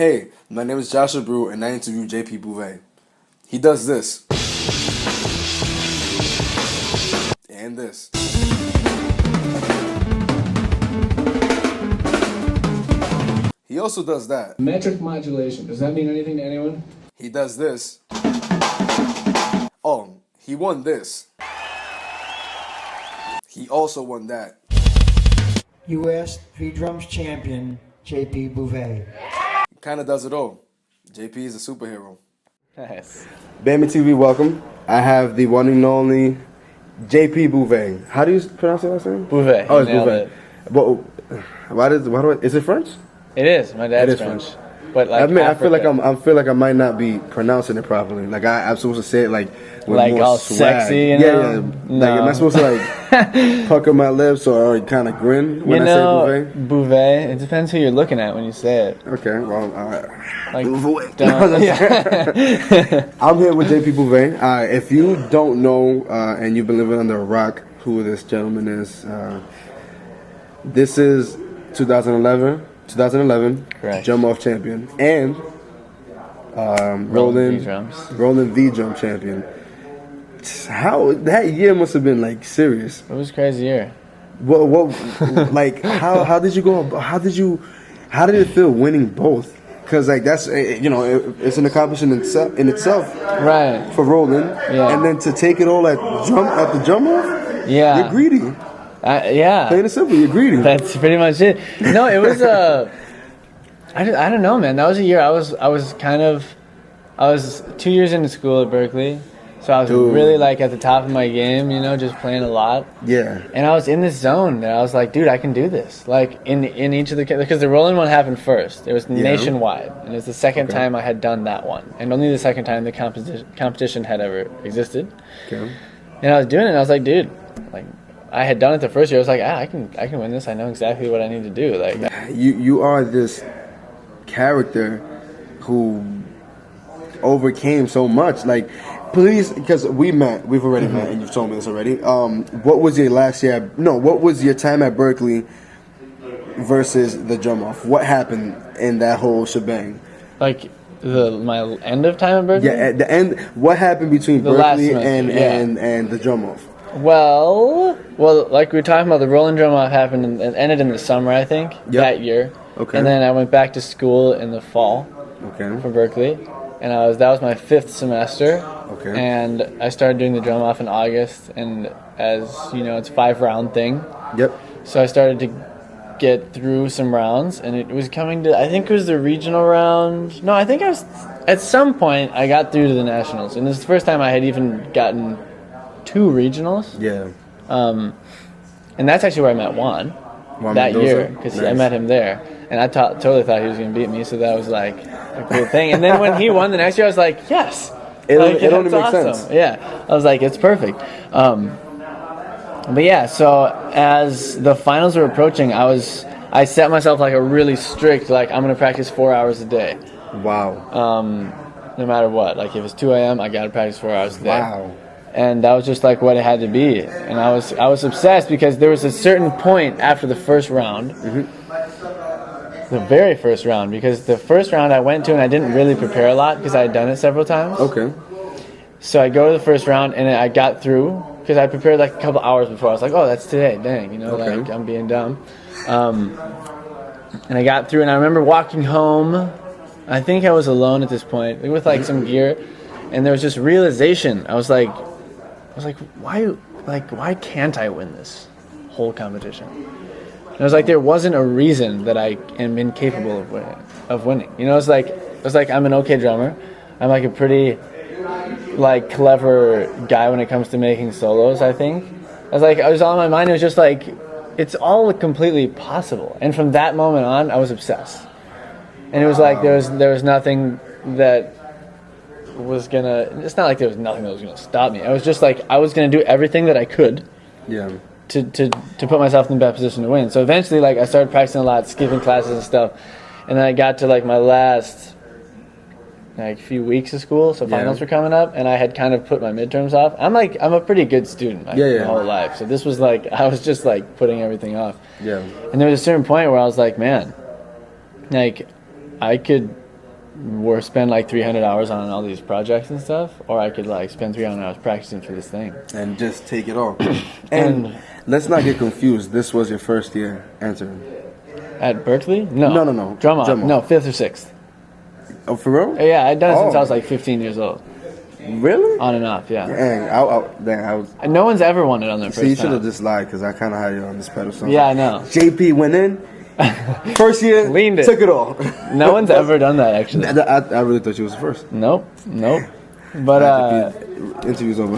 Hey, my name is Josh Abreu, and I interview JP Bouvais. He does this. And this. He also does that. Metric modulation. Does that mean anything to anyone? He does this. Oh, he won this. He also won that. U.S. V-Drums champion, JP Bouvais. Kind of does it all. JP is a superhero. Nice. BAM.ENT TV, welcome. I have the one and only JP Bouvais. How do you pronounce your last name? Bouvet. Oh, it's Nailed Bouvet. it. But why do I? Is it French? It is. My dad's It is French. French. But like I mean, I feel like I Africa. might not be pronouncing it properly. Like I'm supposed to say it like with Like more all swag. sexy, you Yeah, know? yeah. Like No. am I supposed to like pucker my lips or kind of grin when I say Bouvet? Bouvet. It depends who you're looking at when you say it. Okay, well, Like, Bouvet. don't- I'm here with JP Bouvais. If you don't know and you've been living under a rock, who this gentleman is, this is 2011, Correct. Jump Off champion, and Roland V-Drums. V-Drum champion. How that year must have been like serious. It was a crazy year. What like how did you go? How did it feel winning both? Because like that's it's an accomplishment in itself Right. for Roland, Yeah. and then to take it all at the jump off, Yeah. you're greedy. Yeah. Plain and simple, you're greedy. That's pretty much it. No, it was I don't know, man. That was a year I was 2 years into school at Berkeley, so I was Dude. really like at the top of my game, just playing a lot. Yeah. And I was in this zone that I was like, dude, I can do this. Like in each of the, because the Rolling one happened first. It was nationwide, and it was the second time I had done that one, and only the second time the competition had ever existed. Okay. And I was doing it, and I was like, dude, like. I had done it the first year. I was like, I can win this. I know exactly what I need to do. Like, You are this character who overcame so much. Like, please, because we've already met, and you've told me this already. What was your last year? What was your time at Berkeley versus the Jump Off? What happened in that whole shebang? like my end of time at Berkeley. Yeah, at the end, what happened between The last Berkeley semester, and the Jump Off? Well, like we were talking about, the Rolling Drum Off happened and ended in the summer, I think, that year. Okay. And then I went back to school in the fall Okay. for Berkeley, and that was my 5th semester. Okay. And I started doing the drum off in August, and as you know, it's a 5-round thing. Yep. So I started to get through some rounds, and it was coming to, I think it was the regional round. No, I think at some point I got through to the nationals, and this is the first time I had even gotten 2 regionals. Yeah. And that's actually where I met Juan that Mendoza? year, because I Nice. met him there, and I totally thought he was going to beat me, so that was like a cool thing. And then when he won the next year, I was like, yes. It Like, only that's makes awesome. sense. Yeah, I was like, it's perfect. But yeah, so as the finals were approaching, I set myself like a really strict, like I'm going to practice 4 hours a day, Wow. no matter what. Like if it's 2 a.m., I got to practice 4 hours a day. Wow. And that was just like what it had to be. And I was obsessed because there was a certain point after the first round, the very first round, because the first round I went to and I didn't really prepare a lot because I had done it several times. Okay. So I go to the first round and I got through because I prepared like a couple hours before. I was like, oh, that's today. Dang, Okay. like I'm being dumb. And I got through, and I remember walking home. I think I was alone at this point with like some gear, and there was just realization. I was like, why can't I win this whole competition? And I was like, there wasn't a reason that I am incapable of winning. It's like I'm an okay drummer. I'm like a pretty like clever guy when it comes to making solos, I think. I was all in my mind. It was just like, it's all completely possible. And from that moment on, I was obsessed. And it was like there was nothing that was gonna. It's not like there was nothing that was gonna stop me. I was just like I was gonna do everything that I could. Yeah. To put myself in the best position to win. So eventually, like I started practicing a lot, skipping classes and stuff, and then I got to like my last like few weeks of school. So finals were coming up, and I had kind of put my midterms off. I'm a pretty good student my whole life. So this was like I was just like putting everything off. Yeah. And there was a certain point where I was like, man, like I could spend like 300 hours on all these projects and stuff, or I could like spend 300 hours practicing for this thing. And just take it all. And let's not get confused. This was your first year entering. At Berkeley? No. No. Drum off. Drum off. No, 5th or 6th. Oh, for real? Yeah, I'd done it since Oh. I was like 15 years old. Really? On and off, yeah. Dang, I was. And no one's ever won it on their See, you first should have time. just lied because I kind of had you on this pedestal. Yeah, I know. JP went in. First year, Leaned it. took it all. No one's ever done that, actually. I really thought you was the first. Nope. But Interview's over.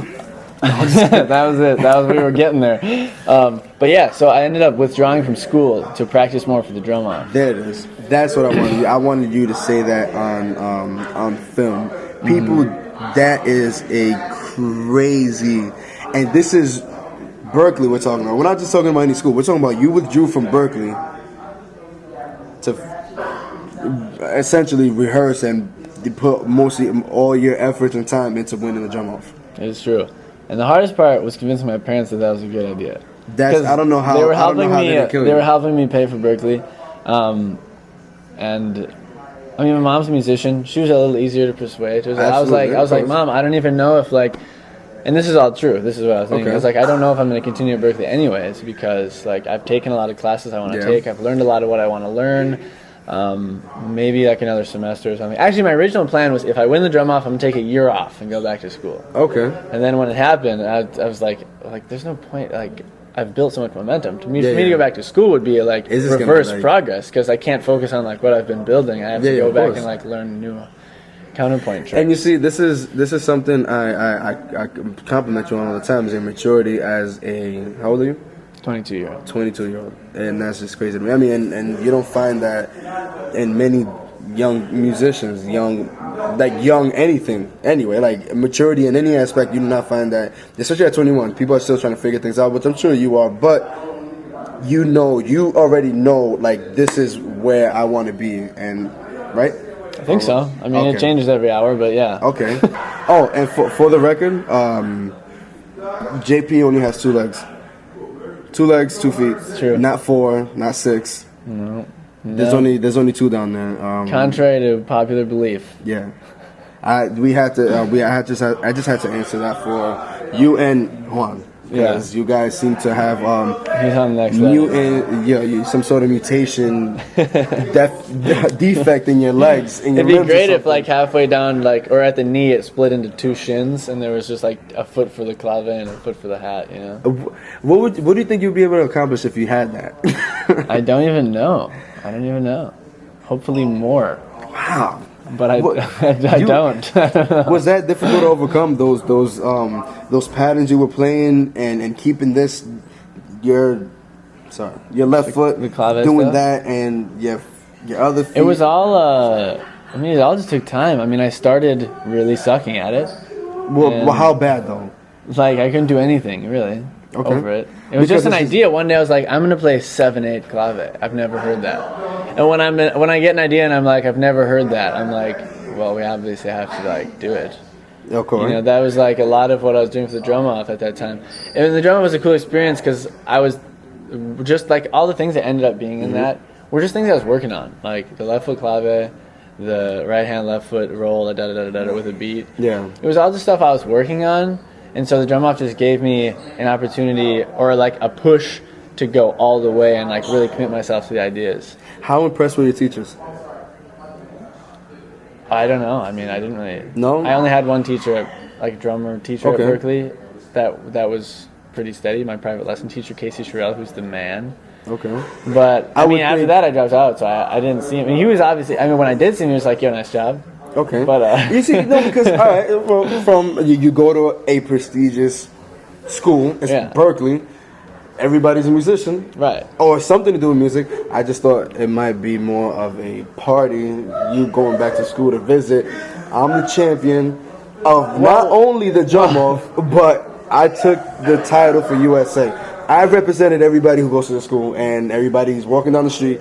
that was it. We were getting there. But yeah, so I ended up withdrawing from school to practice more for the drum off. There it is. That's what I wanted you. I wanted you to say that on film. People, that is a crazy, and this is Berkeley we're talking about. We're not just talking about any school. We're talking about you withdrew from Berkeley to essentially rehearse and put mostly all your efforts and time into winning the drum off. It's true. And the hardest part was convincing my parents that was a good idea. That's I don't know how they were helping me. They were helping me pay for Berkeley, and I mean, my mom's a musician. She was a little easier to persuade. I was like, Mom, I don't even know if like, and this is all true. This is what I was thinking. Okay. I was like, I don't know if I'm going to continue at Berkeley anyways because like I've taken a lot of classes I want to take. I've learned a lot of what I want to learn. Maybe like another semester or something. Actually, my original plan was if I win the drum off, I'm gonna take a year off and go back to school. Okay. And then when it happened, I was like, there's no point. Like, I've built so much momentum. For me to go back to school would be like reverse progress because I can't focus on like what I've been building. I have to go back and like learn new counterpoint tricks. And you see, this is something I compliment you on all the time. Is your maturity as a how old are you? 22-year-old. 22-year-old, and that's just crazy to me. I mean, and you don't find that in many young musicians, young anything. Anyway, like maturity in any aspect, you do not find that, especially at 21. People are still trying to figure things out, which I'm sure you are. But you already know, like this is where I want to be, and right. I think so. I mean, It changes every hour, but yeah. Okay. Oh, and for the record, JP only has 2 legs. 2 legs, 2 feet. It's true. Not 4, not 6. No. There's only 2 down there. Contrary to popular belief. Yeah. I just had to answer that for you and Juan. Because you guys seem to have he's on the next level. Some sort of mutation, defect in your legs. It'd be great if like halfway down, like or at the knee, it split into 2 shins, and there was just like a foot for the clave and a foot for the hat. You know. What do you think you'd be able to accomplish if you had that? I don't even know. Hopefully more. Wow. But I don't. Was that difficult to overcome those patterns you were playing and keeping this your left foot the clave doing stuff? that and your other feet? It was all it all just took time. I mean, I started really sucking at it. Well, how bad though? Like I couldn't do anything really over it. It was just an idea. One day I was like, I'm gonna play 7/8 clave. I've never heard that. And when I get an idea and I'm like, I've never heard that, I'm like, well, we obviously have to like do it. Okay. You know, that was like a lot of what I was doing for the drum off at that time. And the drum off was a cool experience because I was just like all the things that ended up being in that were just things I was working on, like the left foot clave, the right hand left foot roll, with a beat. Yeah. It was all the stuff I was working on, and so the drum off just gave me an opportunity or like a push to go all the way and like really commit myself to the ideas. How impressed were your teachers? I don't know. I mean, I didn't really. No. I only had one teacher, like a drummer teacher Okay. at Berkeley, that was pretty steady. My private lesson teacher, Casey Sherrill, who's the man. Okay. But I mean, after that, I dropped out, so I didn't see him. I mean, he was obviously. I mean, when I did see him, he was like, "Yo, nice job." Okay. But you see, no, because all right, from you go to a prestigious school, it's Berkeley. Everybody's a musician, right? Or something to do with music. I just thought it might be more of a party. You going back to school to visit. I'm the champion of not only the drum off, but I took the title for USA. I represented everybody who goes to the school and everybody who's walking down the street.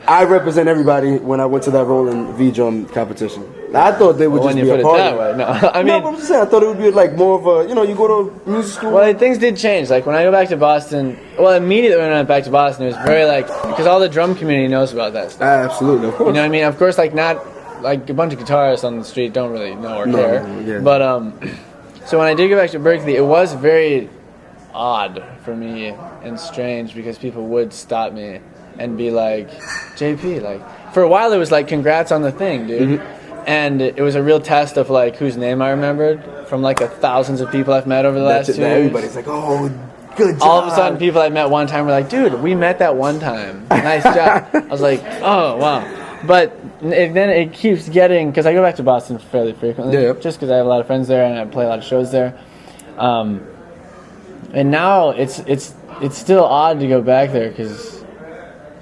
I represent everybody when I went to that rolling V-drum competition. I thought they would just be a party. That way. No, I mean, but I'm just saying, I thought it would be like more of a, you go to music school. Well, things did change. Like when I go back to Boston, immediately when I went back to Boston, it was very like, because all the drum community knows about that stuff. Absolutely, of course. You know what I mean? Of course, like not like a bunch of guitarists on the street don't really know or No, care. yeah. But so when I did go back to Berkeley, it was very odd for me and strange because people would stop me and be like, JP, like, for a while it was like, congrats on the thing, dude. And it was a real test of like whose name I remembered from like the thousands of people I've met over the last 2 years. Everybody's like, oh, good job. All of a sudden, people I met one time were like, dude, we met that one time. Nice job. I was like, oh, wow. But then it keeps getting, because I go back to Boston fairly frequently, Yeah. just because I have a lot of friends there and I play a lot of shows there. And now it's still odd to go back there because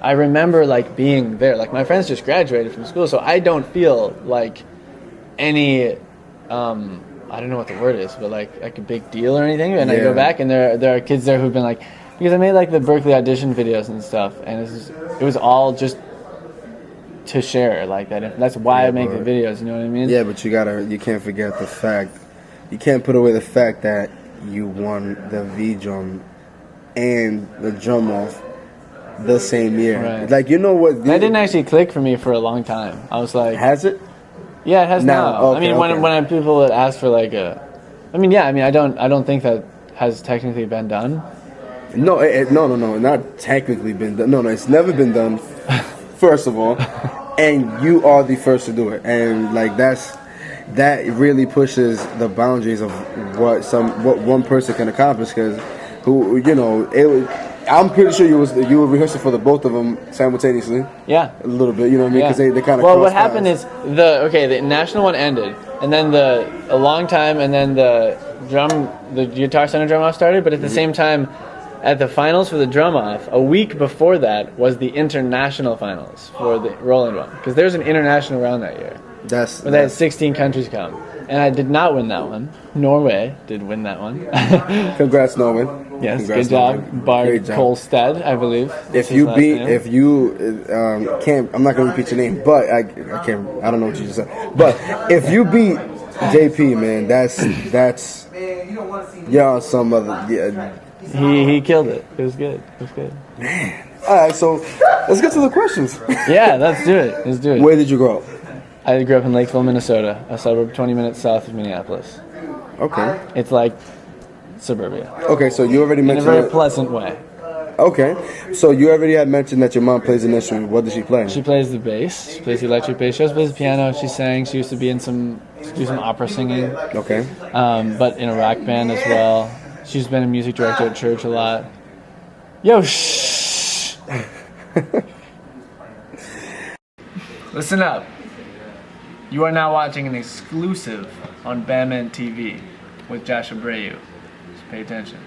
I remember like being there. Like my friends just graduated from school, so I don't feel like any I don't know what the word is, but like a big deal or anything. And I go back and there are kids there who've been like, because I made like the Berkeley audition videos and stuff, and it was all just to share like that. That's why I make the videos. You know what I mean? Yeah, but you can't forget the fact. You can't put away the fact that you won the V drum and the drum off the same year. Right. Like, you know what? That didn't actually click for me for a long time. I was like, Has it? yeah, it has now. Okay, I mean, when people would ask for like I don't think that has technically been done. No, no, not technically been done. No, it's never been done. First of all, and you are the first to do it, and like that really pushes the boundaries of what one person can accomplish. Because I'm pretty sure you were rehearsing for the both of them simultaneously. Yeah, a little bit. You know what I mean? Because they kind of. Well, what happened is the national one ended, and then a long time, and then the Guitar Center drum off started. But at the same time, at the finals for the drum off, a week before that was the international finals for the Roland one, because there's an international round that year. Where they had 16 countries come, and I did not win that one. Norway did win that one. Congrats, Norway. Yes, Congrats, good job, Norway. Bard Great job. Kolstad, I believe. If you can't, I'm not gonna repeat your name, but I can't. I don't know what you just said. But if you beat JP, man, that's y'all some other. Yeah. He killed it. It was good. All right, so let's get to the questions. Yeah, let's do it. Where did you grow up? I grew up in Lakeville, Minnesota, a suburb 20 minutes south of Minneapolis. Okay. It's like suburbia. Okay, so you already In a mentioned very pleasant way. Okay, so you already had mentioned that your mom plays an instrument. What does she play? She plays the bass. She plays the electric bass. She also plays the piano. She sang. She used to be in do some opera singing. Okay. But in a rock band as well. She's been a music director at church a lot. Yo, shh. Listen up. You are now watching an exclusive on BAM.ENT TV with Josh Abreu. Just pay attention.